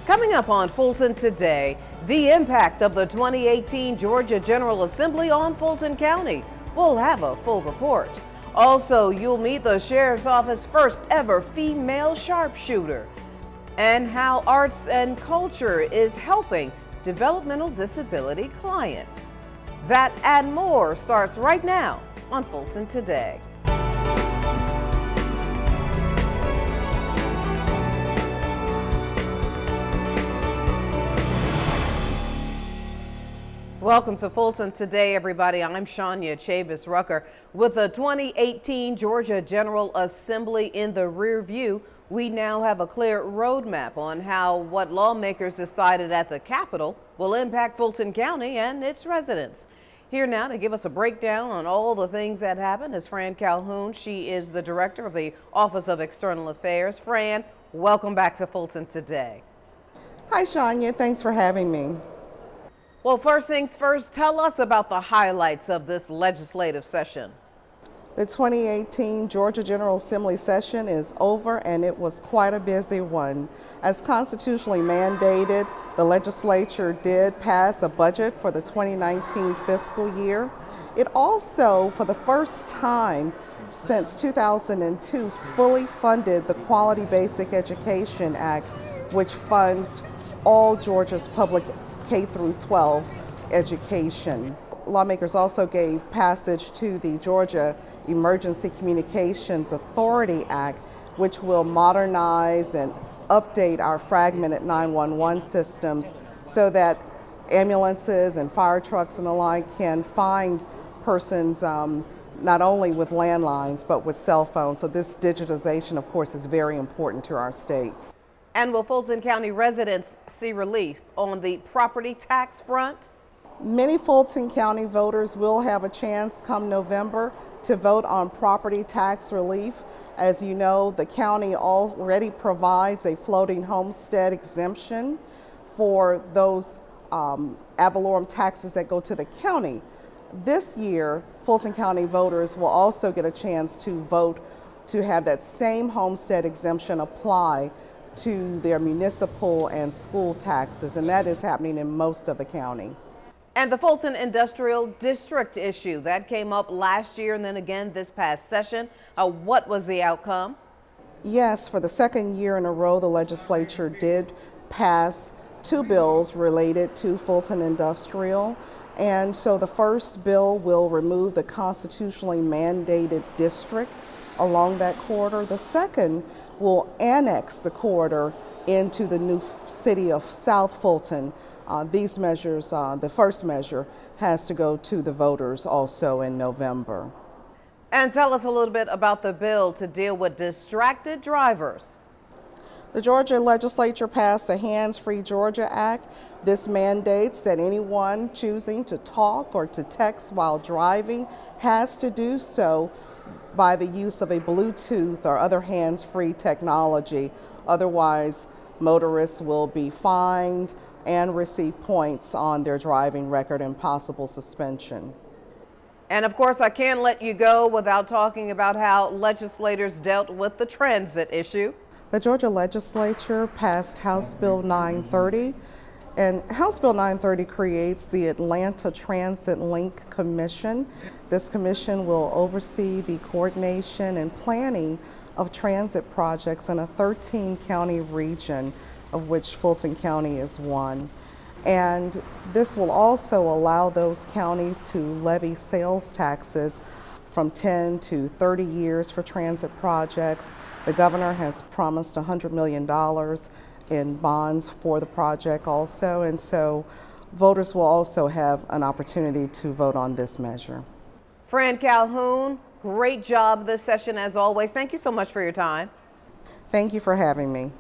Coming up on Fulton Today, the impact of the 2018 Georgia General Assembly on Fulton County. We'll have a full report. Also, you'll meet the Sheriff's Office first ever female sharpshooter and how arts and culture is helping developmental disability clients. That and more starts right now on Fulton Today. Welcome to Fulton Today, everybody. I'm Shania Chavis Rucker. With the 2018 Georgia General Assembly in the rear view, we now have a clear roadmap on how what lawmakers decided at the Capitol will impact Fulton County and its residents. Here now to give us a breakdown on all the things that happened is Fran Calhoun. She is the director of the Office of External Affairs. Fran, welcome back to Fulton Today. Hi, Shania. Thanks for having me. Well, first things first, tell us about the highlights of this legislative session. The 2018 Georgia General Assembly session is over, and it was quite a busy one. As constitutionally mandated, the legislature did pass a budget for the 2019 fiscal year. It also, for the first time since 2002, fully funded the Quality Basic Education Act, which funds all Georgia's public K through 12 education. Lawmakers also gave passage to the Georgia Emergency Communications Authority Act, which will modernize and update our fragmented 911 systems so that ambulances and fire trucks and the like can find persons not only with landlines but with cell phones. So this digitization, of course, is very important to our state. And will Fulton County residents see relief on the property tax front? Many Fulton County voters will have a chance come November to vote on property tax relief. As you know, the county already provides a floating homestead exemption for those ad valorem taxes that go to the county. This year, Fulton County voters will also get a chance to vote to have that same homestead exemption apply to their municipal and school taxes, and that is happening in most of the county. And the Fulton Industrial District issue that came up last year and then again this past session. What was the outcome? Yes, for the second year in a row, the legislature did pass two bills related to Fulton Industrial. And so the first bill will remove the constitutionally mandated district along that corridor. The second will annex the corridor into the new city of South Fulton. These measures, the first measure has to go to the voters also in November. And tell us a little bit about the bill to deal with distracted drivers. The Georgia legislature passed the Hands-Free Georgia Act. This mandates that anyone choosing to talk or to text while driving has to do so by the use of a Bluetooth or other hands-free technology. Otherwise, motorists will be fined and receive points on their driving record and possible suspension. And of course, I can't let you go without talking about how legislators dealt with the transit issue. The Georgia legislature passed House Bill 930, and House Bill 930 creates the Atlanta Transit Link Commission. This commission will oversee the coordination and planning of transit projects in a 13-county region, of which Fulton County is one. And this will also allow those counties to levy sales taxes from 10 to 30 years for transit projects. The governor has promised $100 million in bonds for the project also, and so voters will also have an opportunity to vote on this measure. Fran Calhoun, great job this session as always. Thank you so much for your time. Thank you for having me.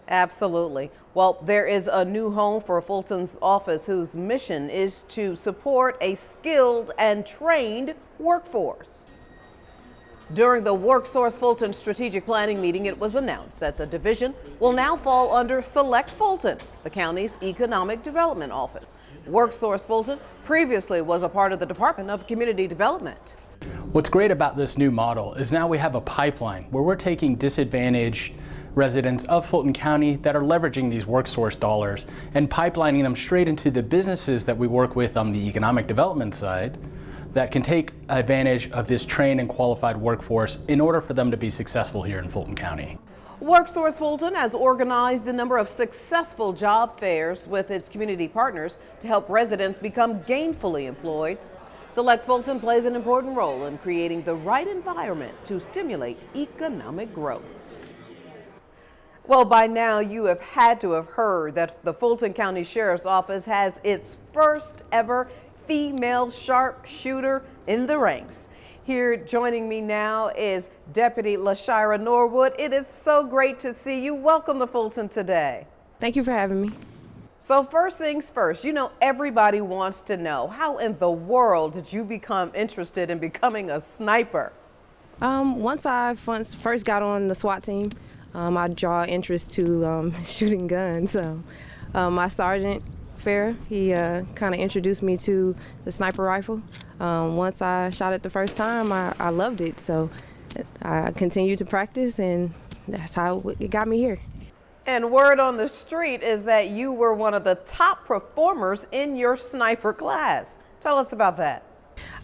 Absolutely. Well, there is a new home for Fulton's office whose mission is to support a skilled and trained workforce. During the WorkSource Fulton strategic planning meeting, it was announced that the division will now fall under Select Fulton, the county's economic development office. WorkSource Fulton previously was a part of the Department of Community Development. What's great about this new model is now we have a pipeline where we're taking disadvantaged residents of Fulton County that are leveraging these WorkSource dollars and pipelining them straight into the businesses that we work with on the economic development side that can take advantage of this trained and qualified workforce in order for them to be successful here in Fulton County. WorkSource Fulton has organized a number of successful job fairs with its community partners to help residents become gainfully employed. Select Fulton plays an important role in creating the right environment to stimulate economic growth. Well, by now you have had to have heard that the Fulton County Sheriff's Office has its first ever female sharpshooter in the ranks. Here joining me now is Deputy Lisara Norwood. It is so great to see you. Welcome to Fulton Today. Thank you for having me. So first things first, everybody wants to know, how in the world did you become interested in becoming a sniper? Once I first got on the SWAT team, I draw interest to shooting guns. My sergeant, Farrah, he kind of introduced me to the sniper rifle. Once I shot it the first time, I loved it. So I continued to practice, and that's how it got me here. And word on the street is that you were one of the top performers in your sniper class. Tell us about that.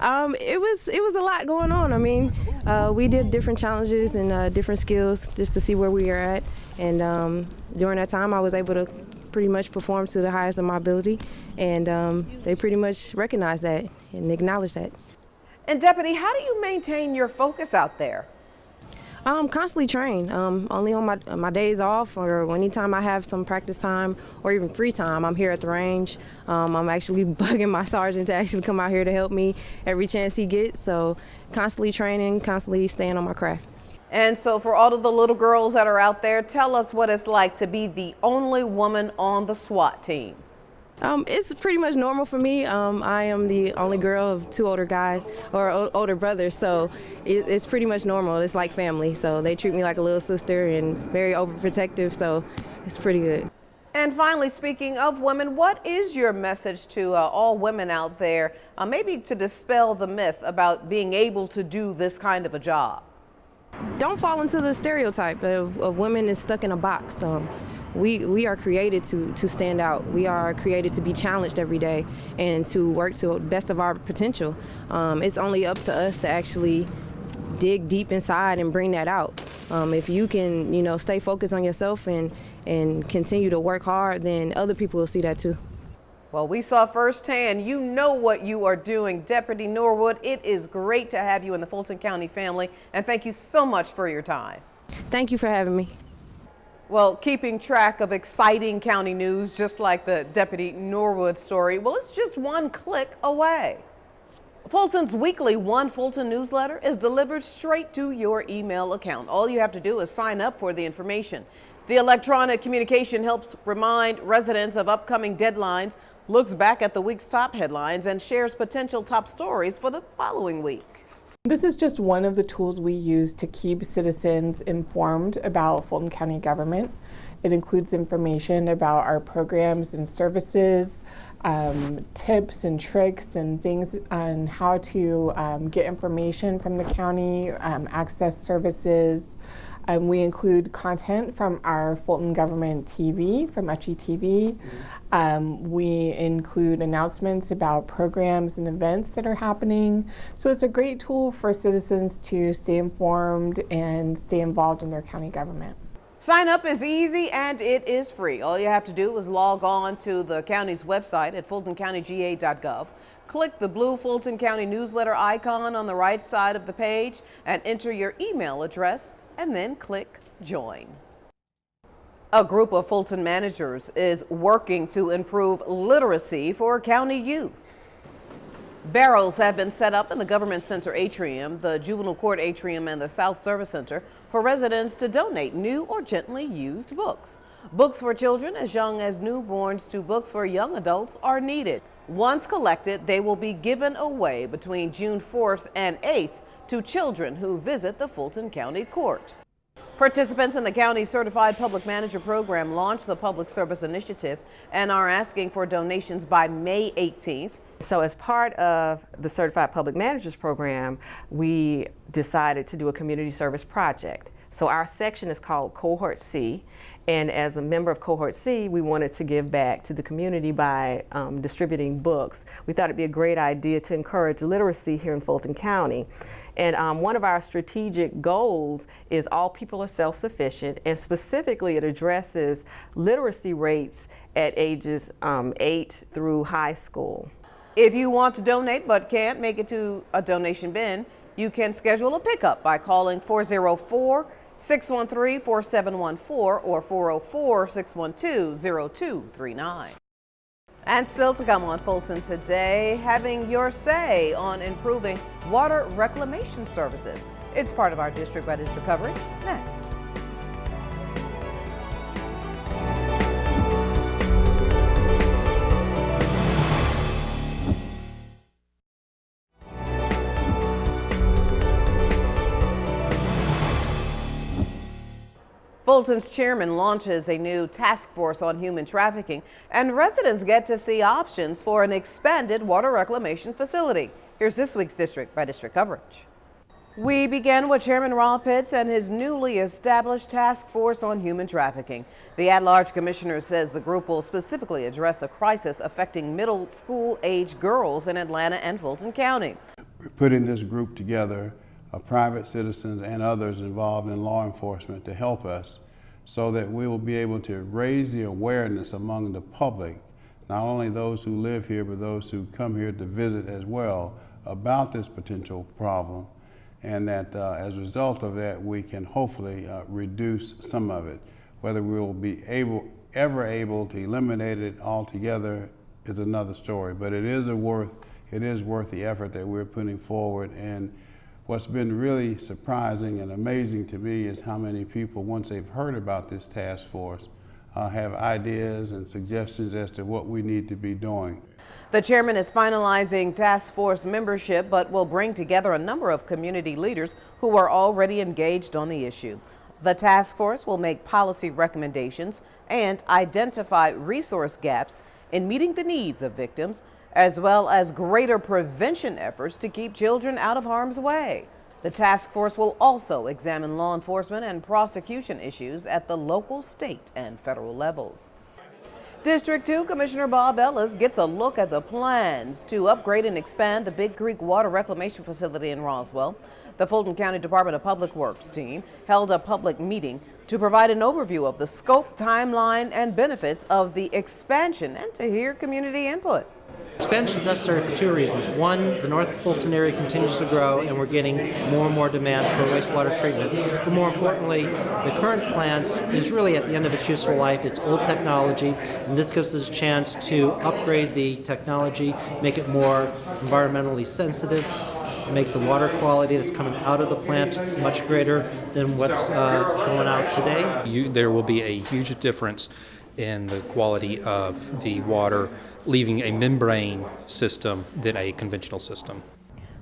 It was a lot going on. I mean, we did different challenges and different skills just to see where we are at. And during that time, I was able to pretty much perform to the highest of my ability. And they pretty much recognized that and acknowledged that. And Deputy, how do you maintain your focus out there? Constantly train. Only on my days off or anytime I have some practice time or even free time, I'm here at the range. I'm actually bugging my sergeant to actually come out here to help me every chance he gets. So constantly training, constantly staying on my craft. And so for all of the little girls that are out there, tell us what it's like to be the only woman on the SWAT team. It's pretty much normal for me. I am the only girl of two older guys or older brothers, so it's pretty much normal. It's like family, so they treat me like a little sister and very overprotective, so it's pretty good. And finally, speaking of women, what is your message to all women out there, maybe to dispel the myth about being able to do this kind of a job? Don't fall into the stereotype of women is stuck in a box. We are created to stand out. We are created to be challenged every day and to work to the best of our potential. It's only up to us to actually dig deep inside and bring that out. If you can, stay focused on yourself and continue to work hard, then other people will see that too. Well, we saw firsthand, you know what you are doing. Deputy Norwood, it is great to have you in the Fulton County family, and thank you so much for your time. Thank you for having me. Well, keeping track of exciting county news, just like the Deputy Norwood story, well, it's just one click away. Fulton's weekly One Fulton Newsletter is delivered straight to your email account. All you have to do is sign up for the information. The electronic communication helps remind residents of upcoming deadlines, looks back at the week's top headlines, and shares potential top stories for the following week. This is just one of the tools we use to keep citizens informed about Fulton County government. It includes information about our programs and services, tips and tricks and things on how to get information from the county, access services. We include content from our Fulton Government TV, from HETV. We include announcements about programs and events that are happening. So it's a great tool for citizens to stay informed and stay involved in their county government. Sign up is easy and it is free. All you have to do is log on to the county's website at fultoncountyga.gov. Click the blue Fulton County Newsletter icon on the right side of the page and enter your email address and then click Join. A group of Fulton managers is working to improve literacy for county youth. Barrels have been set up in the Government Center atrium, the Juvenile Court atrium, and the South Service Center for residents to donate new or gently used books. Books for children as young as newborns to books for young adults are needed. Once collected, they will be given away between June 4th and 8th to children who visit the Fulton County Court. Participants in the county's Certified Public Manager program launched the Public Service Initiative and are asking for donations by May 18th. So as part of the Certified Public Managers program, we decided to do a community service project. So our section is called Cohort C, and as a member of Cohort C, we wanted to give back to the community by distributing books. We thought it'd be a great idea to encourage literacy here in Fulton County. And one of our strategic goals is all people are self-sufficient, and specifically it addresses literacy rates at ages 8 through high school. If you want to donate but can't make it to a donation bin, you can schedule a pickup by calling 404-613-4714 or 404-612-0239. And still to come on Fulton Today, having your say on improving water reclamation services. It's part of our district by district coverage next. Fulton's chairman launches a new task force on human trafficking, and residents get to see options for an expanded water reclamation facility. Here's this week's district by district coverage. We begin with Chairman Rob Pitts and his newly established task force on human trafficking. The at-large commissioner says the group will specifically address a crisis affecting middle school age girls in Atlanta and Fulton County. We're putting this group together of private citizens and others involved in law enforcement to help us so that we will be able to raise the awareness among the public, not only those who live here, but those who come here to visit as well, about this potential problem, and that as a result of that, we can hopefully reduce some of it. Whether we will be ever able to eliminate it altogether is another story, but it is worth the effort that we're putting forward. And what's been really surprising and amazing to me is how many people, once they've heard about this task force, have ideas and suggestions as to what we need to be doing. The chairman is finalizing task force membership, but will bring together a number of community leaders who are already engaged on the issue. The task force will make policy recommendations and identify resource gaps in meeting the needs of victims, as well as greater prevention efforts to keep children out of harm's way. The task force will also examine law enforcement and prosecution issues at the local, state, and federal levels. District 2 Commissioner Bob Ellis gets a look at the plans to upgrade and expand the Big Creek Water Reclamation Facility in Roswell. The Fulton County Department of Public Works team held a public meeting to provide an overview of the scope, timeline, and benefits of the expansion and to hear community input. Expansion is necessary for two reasons. One, the North Fulton area continues to grow and we're getting more and more demand for wastewater treatments. But more importantly, the current plant is really at the end of its useful life. It's old technology, and this gives us a chance to upgrade the technology, make it more environmentally sensitive, make the water quality that's coming out of the plant much greater than what's going out today. There will be a huge difference in the quality of the water leaving a membrane system than a conventional system.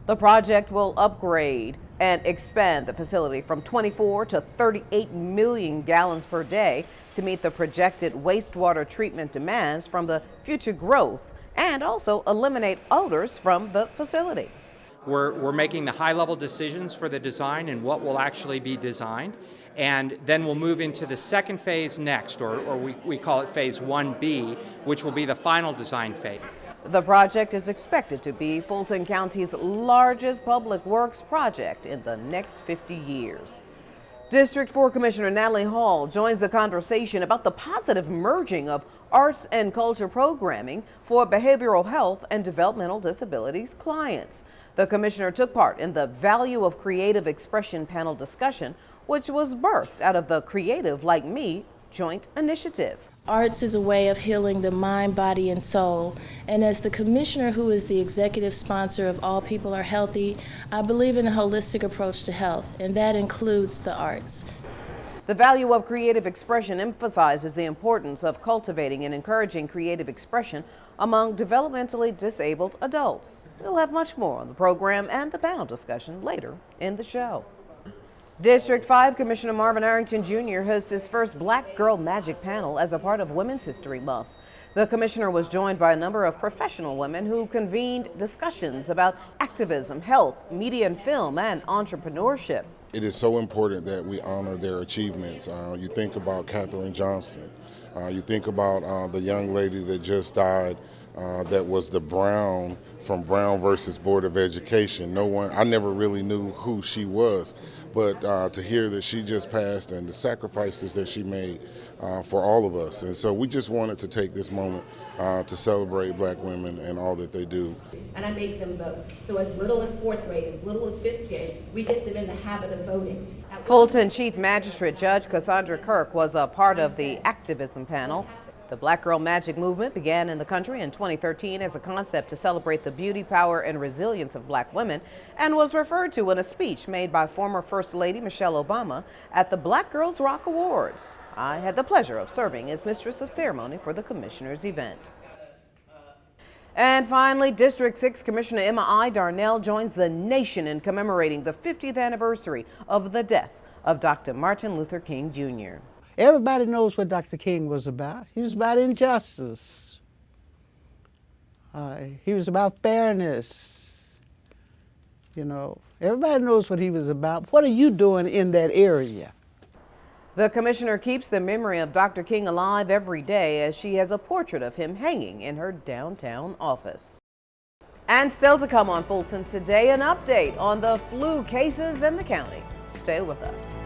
The project will upgrade and expand the facility from 24 to 38 million gallons per day to meet the projected wastewater treatment demands from the future growth and also eliminate odors from the facility. We're making the high-level decisions for the design and what will actually be designed, and then we'll move into the second phase next, or we call it phase 1B, which will be the final design phase. The project is expected to be Fulton County's largest public works project in the next 50 years. District 4 Commissioner Natalie Hall joins the conversation about the positive merging of arts and culture programming for behavioral health and developmental disabilities clients. The commissioner took part in the Value of Creative Expression panel discussion, which was birthed out of the Creative Like Me joint initiative. Arts is a way of healing the mind, body, and soul. And as the commissioner who is the executive sponsor of All People Are Healthy, I believe in a holistic approach to health, and that includes the arts. The Value of Creative Expression emphasizes the importance of cultivating and encouraging creative expression among developmentally disabled adults. We'll have much more on the program and the panel discussion later in the show. District 5 Commissioner Marvin Arrington Jr. hosts his first Black Girl Magic panel as a part of Women's History Month. The commissioner was joined by a number of professional women who convened discussions about activism, health, media and film, and entrepreneurship. It is so important that we honor their achievements. You think about Katherine Johnson. You think about the young lady that just died that was the Brown from Brown versus Board of Education. I never really knew who she was, but to hear that she just passed and the sacrifices that she made for all of us. And so we just wanted to take this moment to celebrate black women and all that they do. And I make them vote. So as little as 4th grade, as little as 5th grade, we get them in the habit of voting. Fulton Chief Magistrate Judge Cassandra Kirk was a part of the activism panel. The Black Girl Magic movement began in the country in 2013 as a concept to celebrate the beauty, power, and resilience of black women, and was referred to in a speech made by former First Lady Michelle Obama at the Black Girls Rock Awards. I had the pleasure of serving as Mistress of Ceremony for the Commissioner's event. And finally, District 6 Commissioner Emma I. Darnell joins the nation in commemorating the 50th anniversary of the death of Dr. Martin Luther King, Jr. Everybody knows what Dr. King was about. He was about injustice. He was about fairness. You know, everybody knows what he was about. What are you doing in that area? The commissioner keeps the memory of Dr. King alive every day as she has a portrait of him hanging in her downtown office. And still to come on Fulton Today, an update on the flu cases in the county. Stay with us.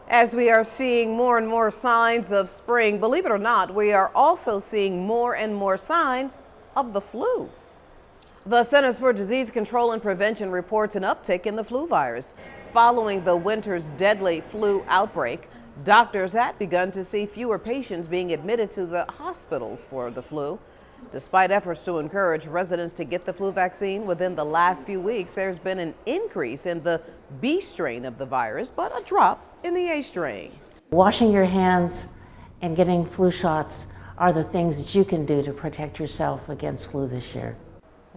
As we are seeing more and more signs of spring, believe it or not, we are also seeing more and more signs of the flu. The Centers for Disease Control and Prevention reports an uptick in the flu virus. Following the winter's deadly flu outbreak, doctors had begun to see fewer patients being admitted to the hospitals for the flu. Despite efforts to encourage residents to get the flu vaccine within the last few weeks, there's been an increase in the B strain of the virus, but a drop in the A strain. Washing your hands and getting flu shots are the things that you can do to protect yourself against flu this year.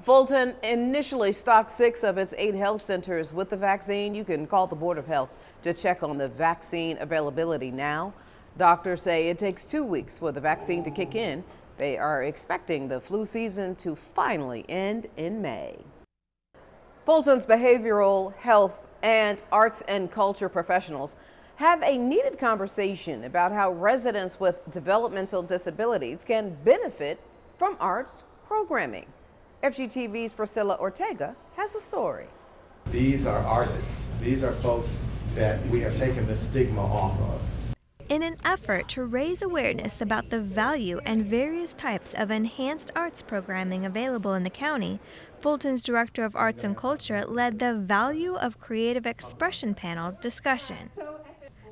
Fulton initially stocked 6 of its 8 health centers with the vaccine. You can call the Board of Health to check on the vaccine availability now. Doctors say it takes 2 weeks for the vaccine to kick in. They are expecting the flu season to finally end in May. Fulton's behavioral health and arts and culture professionals have a needed conversation about how residents with developmental disabilities can benefit from arts programming. FGTV's Priscilla Ortega has the story. These are artists. These are folks that we have taken the stigma off of. In an effort to raise awareness about the value and various types of enhanced arts programming available in the county, Fulton's Director of Arts and Culture led the Value of Creative Expression panel discussion.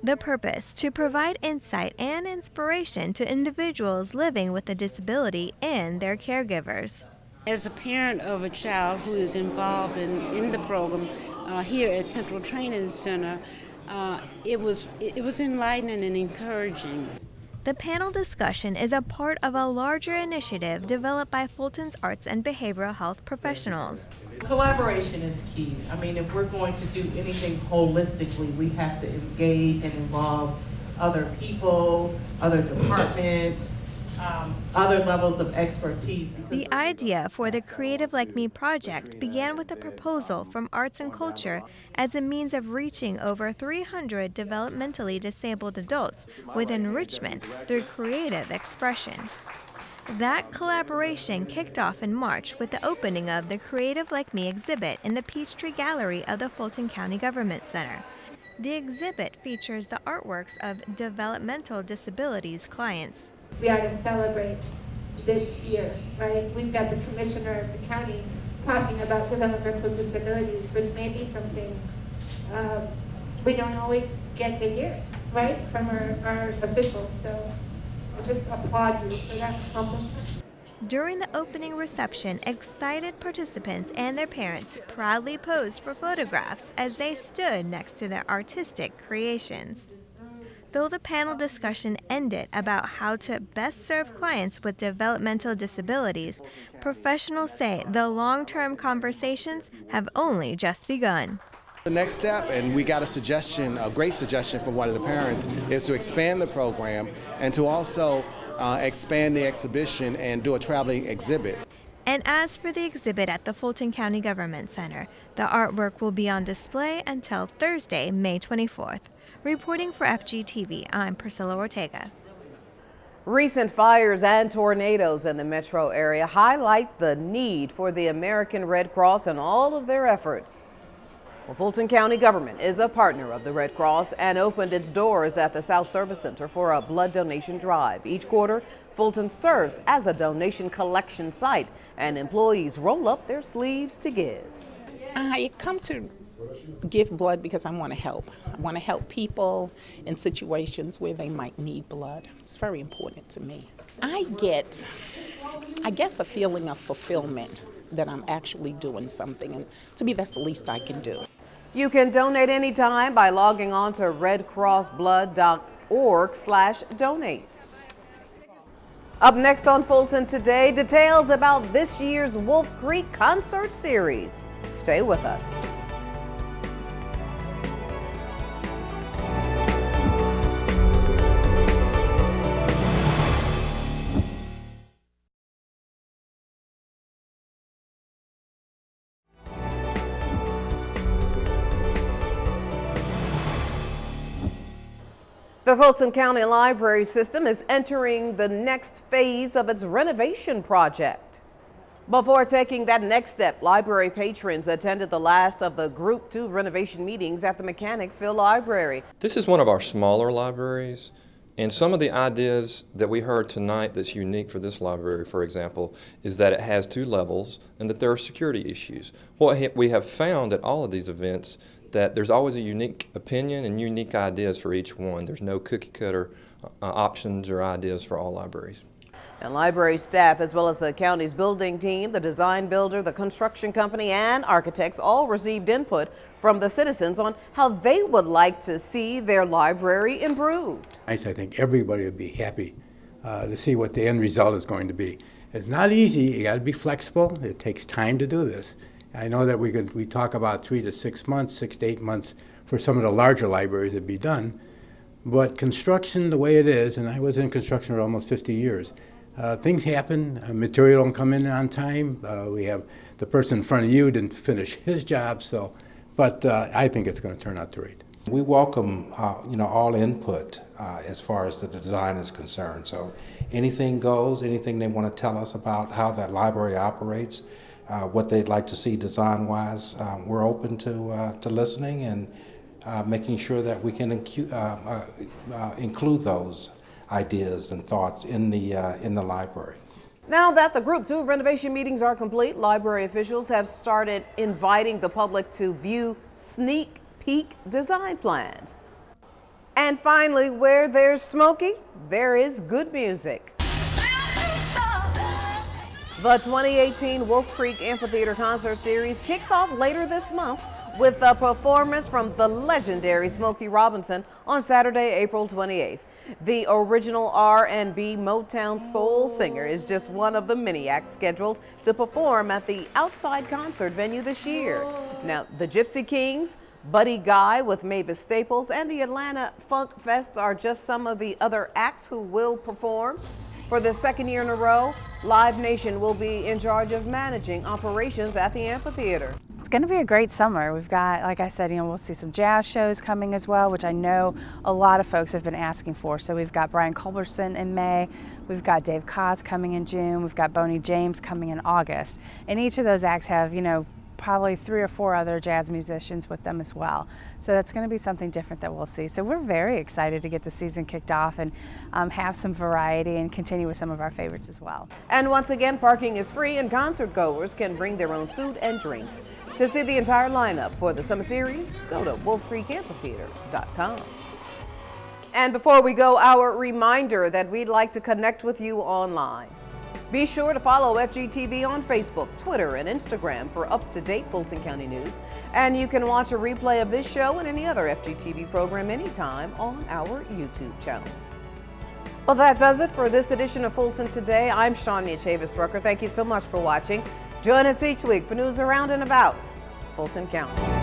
The purpose, to provide insight and inspiration to individuals living with a disability and their caregivers. As a parent of a child who is involved in the program here at Central Training Center, it was enlightening and encouraging. The panel discussion is a part of a larger initiative developed by Fulton's arts and behavioral health professionals. Collaboration is key. I mean, if we're going to do anything holistically, we have to engage and involve other people, other departments, other levels of expertise. The idea for the Creative Like Me project began with a proposal from Arts and Culture as a means of reaching over 300 developmentally disabled adults with enrichment through creative expression. That collaboration kicked off in March with the opening of the Creative Like Me exhibit in the Peachtree Gallery of the Fulton County Government Center. The exhibit features the artworks of developmental disabilities clients. We are to celebrate this year, right? We've got the commissioner of the county talking about developmental disabilities, which may be something we don't always get to hear, right, from our officials. So I just applaud you for that accomplishment. During the opening reception, excited participants and their parents proudly posed for photographs as they stood next to their artistic creations. Though the panel discussion ended about how to best serve clients with developmental disabilities, professionals say the long-term conversations have only just begun. The next step, and we got a suggestion, a great suggestion from one of the parents, is to expand the program and to also expand the exhibition and do a traveling exhibit. And as for the exhibit at the Fulton County Government Center, the artwork will be on display until Thursday, May 24th. Reporting for FGTV, I'm Priscilla Ortega. Recent fires and tornadoes in the metro area highlight the need for the American Red Cross and all of their efforts. Well, Fulton County government is a partner of the Red Cross and opened its doors at the South Service Center for a blood donation drive. Each quarter, Fulton serves as a donation collection site, and employees roll up their sleeves to give. I come to give blood because I want to help. I want to help people in situations where they might need blood. It's very important to me. I guess, a feeling of fulfillment that I'm actually doing something, and to me, that's the least I can do. You can donate anytime by logging on to redcrossblood.org/donate. Up next on Fulton Today, details about this year's Wolf Creek concert series. Stay with us. The Fulton County Library System is entering the next phase of its renovation project. Before taking that next step, library patrons attended the last of the Group 2 renovation meetings at the Mechanicsville Library. This is one of our smaller libraries, and some of the ideas that we heard tonight that's unique for this library, for example, is that it has 2 levels and that there are security issues. What we have found at all of these events that there's always a unique opinion and unique ideas for each one. There's no cookie cutter options or ideas for all libraries. And library staff, as well as the county's building team, the design builder, the construction company, and architects all received input from the citizens on how they would like to see their library improved. I think everybody would be happy to see what the end result is going to be. It's not easy. You got to be flexible. It takes time to do this. I know that we talk about 3 to 6 months, 6 to 8 months for some of the larger libraries to be done. But construction, the way it is, and I was in construction for almost 50 years, things happen. Material don't come in on time. We have the person in front of you didn't finish his job, but I think it's going to turn out great. We welcome, all input as far as the design is concerned. So anything goes, anything they want to tell us about how that library operates, what they'd like to see design-wise, we're open to listening and making sure that we can include those ideas and thoughts in the library. Now that the Group 2 renovation meetings are complete, library officials have started inviting the public to view sneak peek design plans. And finally, where there's smoky, there is good music. The 2018 Wolf Creek Amphitheater Concert Series kicks off later this month with a performance from the legendary Smokey Robinson on Saturday, April 28th. The original R&B Motown soul singer is just one of the many acts scheduled to perform at the Outside concert venue this year. Now, the Gypsy Kings, Buddy Guy with Mavis Staples, and the Atlanta Funk Fest are just some of the other acts who will perform. For the second year in a row, Live Nation will be in charge of managing operations at the amphitheater. It's going to be a great summer. We've got, like I said, we'll see some jazz shows coming as well, which I know a lot of folks have been asking for. So we've got Brian Culberson in May, we've got Dave Koz coming in June, we've got Boney James coming in August. And each of those acts have, probably 3 or 4 other jazz musicians with them as well. So that's going to be something different that we'll see. So we're very excited to get the season kicked off and have some variety and continue with some of our favorites as well. And once again, parking is free and concert goers can bring their own food and drinks. To see the entire lineup for the summer series, go to wolfcreekamphitheater.com. And before we go, our reminder that we'd like to connect with you online. Be sure to follow FGTV on Facebook, Twitter, and Instagram for up-to-date Fulton County news. And you can watch a replay of this show and any other FGTV program anytime on our YouTube channel. Well, that does it for this edition of Fulton Today. I'm Shania Chavis-Rucker. Thank you so much for watching. Join us each week for news around and about Fulton County.